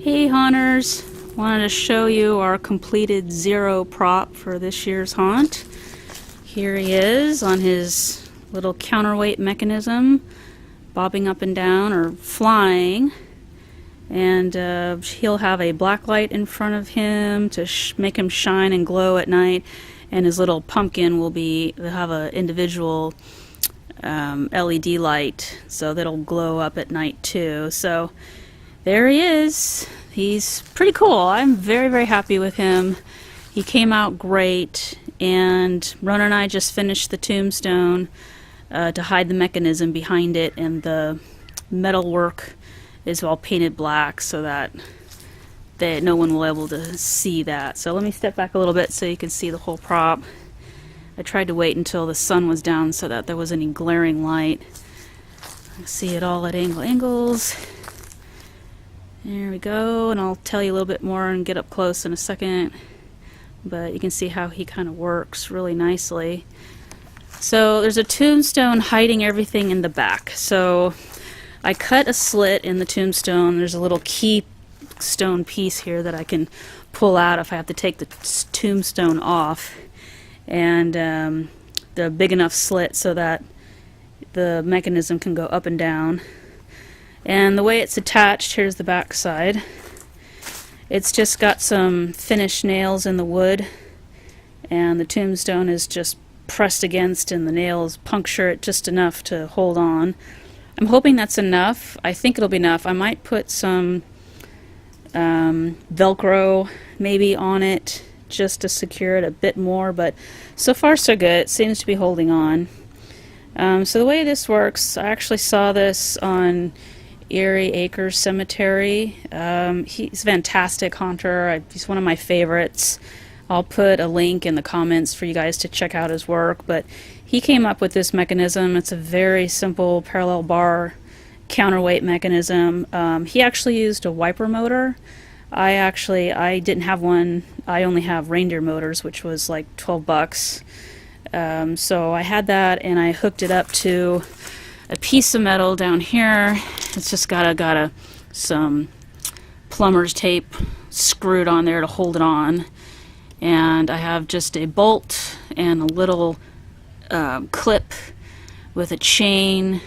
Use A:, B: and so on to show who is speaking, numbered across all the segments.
A: Hey haunters, wanted to show you our completed zero prop for this year's haunt. Here he is on his little counterweight mechanism, bobbing up and down or flying, and he'll have a black light in front of him to make him shine and glow at night, and his little pumpkin will have an individual LED light, so that'll glow up at night too. So there he is. He's pretty cool. I'm very, very happy with him. He came out great, and Rona and I just finished the tombstone to hide the mechanism behind it, and the metal work is all painted black so that no one will be able to see that. So let me step back a little bit so you can see the whole prop. I tried to wait until the sun was down so that there wasn't any glaring light. See it all at angles. There we go, and I'll tell you a little bit more and get up close in a second. But you can see how he kind of works really nicely. So there's a tombstone hiding everything in the back. So I cut a slit in the tombstone. There's a little keystone piece here that I can pull out if I have to take the tombstone off. And the big enough slit so that the mechanism can go up and down. And the way it's attached, here's the back side. It's just got some finished nails in the wood, and the tombstone is just pressed against, and the nails puncture it just enough to hold on. I'm hoping that's enough. I think it'll be enough. I might put some Velcro maybe on it just to secure it a bit more, but so far so good. It seems to be holding on. So the way this works, I actually saw this on Eerie Acres Cemetery. He's a fantastic haunter. He's one of my favorites. I'll put a link in the comments for you guys to check out his work, but he came up with this mechanism. It's a very simple parallel bar counterweight mechanism. He actually used a wiper motor. I didn't have one. I only have reindeer motors, which was like $12. So I had that, and I hooked it up to a piece of metal down here. It's just got some plumber's tape screwed on there to hold it on, and I have just a bolt and a little clip with a chain.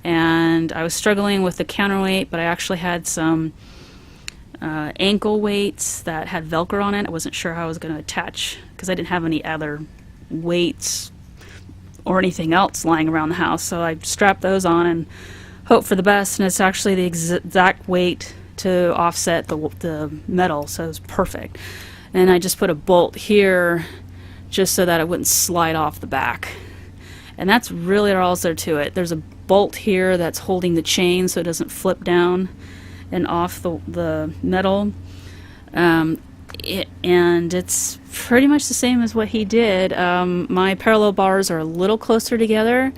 A: And I was struggling with the counterweight, but I actually had some ankle weights that had Velcro on it. I wasn't sure how I was going to attach because I didn't have any other weights or anything else lying around the house, so I strapped those on and hope for the best, and it's actually the exact weight to offset the metal, so it's perfect. And I just put a bolt here just so that it wouldn't slide off the back, and that's really all there to it. There's a bolt here that's holding the chain so it doesn't flip down and off the metal. And it's pretty much the same as what he did. My parallel bars are a little closer together,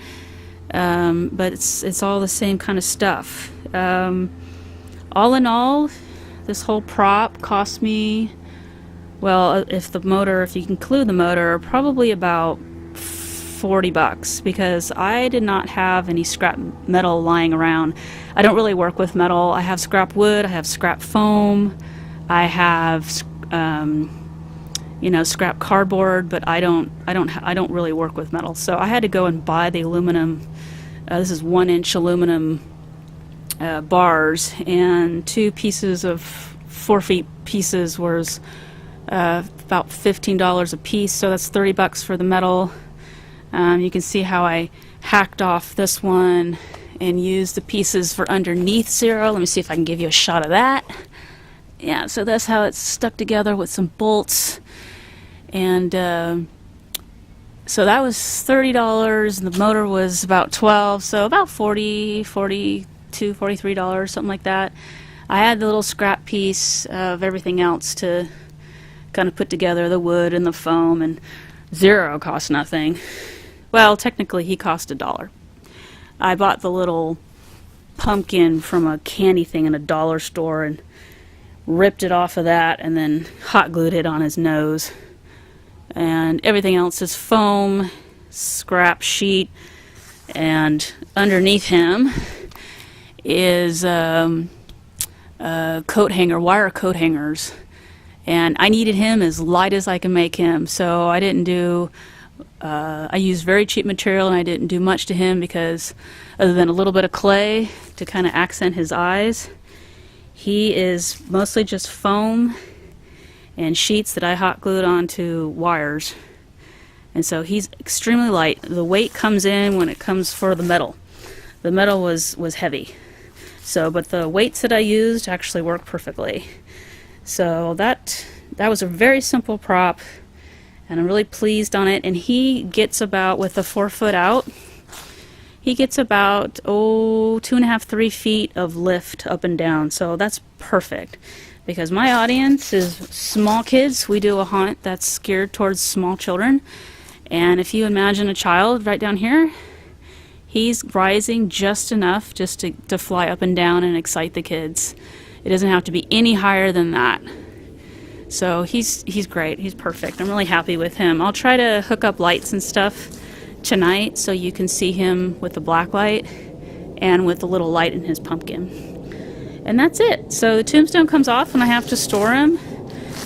A: but it's all the same kind of stuff. All in all, this whole prop cost me, well, if you include the motor, probably about $40, because I did not have any scrap metal lying around. I don't really work with metal. I have scrap wood, I have scrap foam, I have scrap cardboard, but I don't really work with metal. So I had to go and buy the aluminum. This is 1-inch aluminum bars, and 2 pieces of 4 feet pieces was about $15 a piece. So that's $30 for the metal. You can see how I hacked off this one and used the pieces for underneath zero. Let me see if I can give you a shot of that. Yeah, so that's how it's stuck together with some bolts. And so that was $30, and the motor was about $12, so about $40, $42, $43, something like that. I had the little scrap piece of everything else to kind of put together, the wood and the foam, and zero cost nothing. Well, technically he cost $1. I bought the little pumpkin from a candy thing in a dollar store and ripped it off of that and then hot glued it on his nose. And everything else is foam, scrap sheet, and underneath him is wire coat hangers. And I needed him as light as I can make him, so I didn't do, I used very cheap material, and I didn't do much to him because other than a little bit of clay to kind of accent his eyes, he is mostly just foam and sheets that I hot glued onto wires. And so he's extremely light. The weight comes in when it comes for the metal. The metal was heavy. So, but the weights that I used actually worked perfectly. So that was a very simple prop, and I'm really pleased on it. And he gets about, with the 4 foot out, he gets about 2.5, 3 feet of lift up and down. So that's perfect, because my audience is small kids. We do a haunt that's geared towards small children, and if you imagine a child right down here, he's rising just enough just to fly up and down and excite the kids. It doesn't have to be any higher than that. So he's great. He's perfect. I'm really happy with him. I'll try to hook up lights and stuff tonight so you can see him with the black light and with the little light in his pumpkin. And that's it. So the tombstone comes off and I have to store him.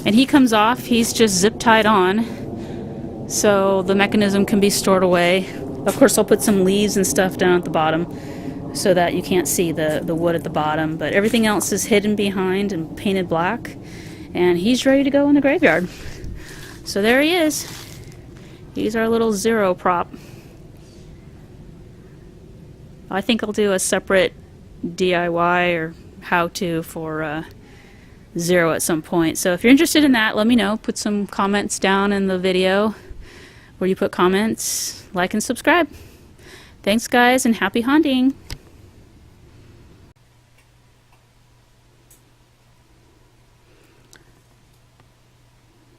A: And he comes off. He's just zip tied on, so the mechanism can be stored away. Of course, I'll put some leaves and stuff down at the bottom so that you can't see the wood at the bottom, but everything else is hidden behind and painted black, and he's ready to go in the graveyard. So there he is. He's our little zero prop. I think I'll do a separate DIY or how-to for zero at some point. So if you're interested in that, let me know. Put some comments down in the video where you put comments, like and subscribe. Thanks guys, and happy haunting.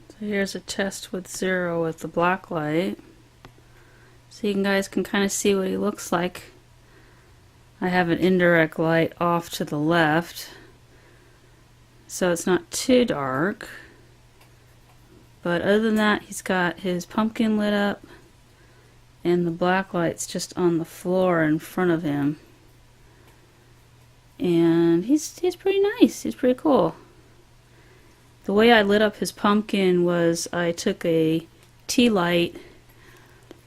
A: So here's a test with zero with the black light, so you guys can kind of see what he looks like. I have an indirect light off to the left, so it's not too dark. But other than that, he's got his pumpkin lit up, and the black light's just on the floor in front of him. And he's pretty nice. He's pretty cool. The way I lit up his pumpkin was I took a tea light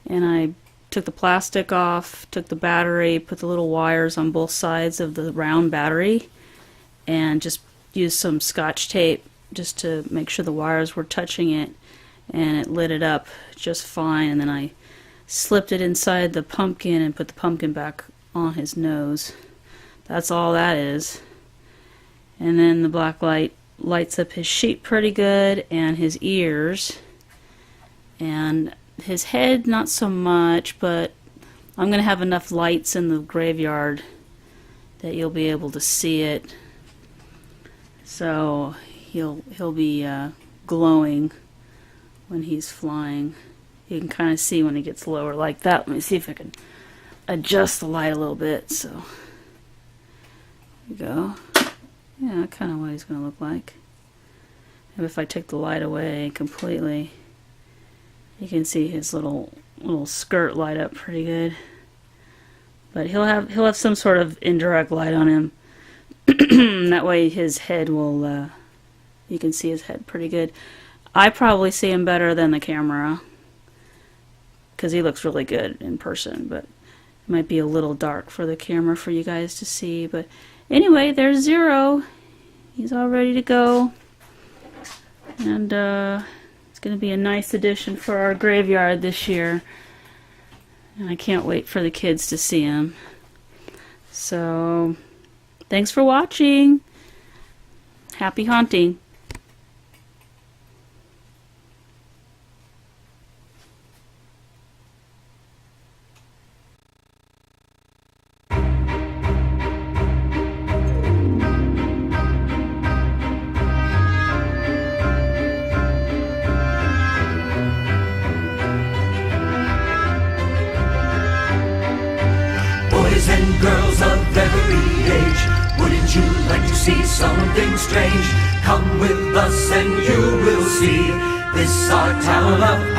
A: and I took the plastic off, took the battery, put the little wires on both sides of the round battery, and just used some scotch tape just to make sure the wires were touching it, and it lit it up just fine. And then I slipped it inside the pumpkin and put the pumpkin back on his nose. That's all that is. And then the black light lights up his sheep pretty good, and his ears, and his head not so much, but I'm gonna have enough lights in the graveyard that you'll be able to see it. So he'll be glowing when he's flying. You can kind of see when he gets lower like that. Let me see if I can adjust the light a little bit. So there we go. Yeah, kind of what he's going to look like. And if I take the light away completely, you can see his little skirt light up pretty good. But he'll have some sort of indirect light on him. That way his head will, you can see his head pretty good. I probably see him better than the camera, because he looks really good in person, but it might be a little dark for the camera for you guys to see. But anyway, there's Zero. He's all ready to go, and it's going to be a nice addition for our graveyard this year, and I can't wait for the kids to see him. So thanks for watching. Happy haunting.
B: Boys and girls of every age, wouldn't you like to see something strange? Come with us and you will see this our town of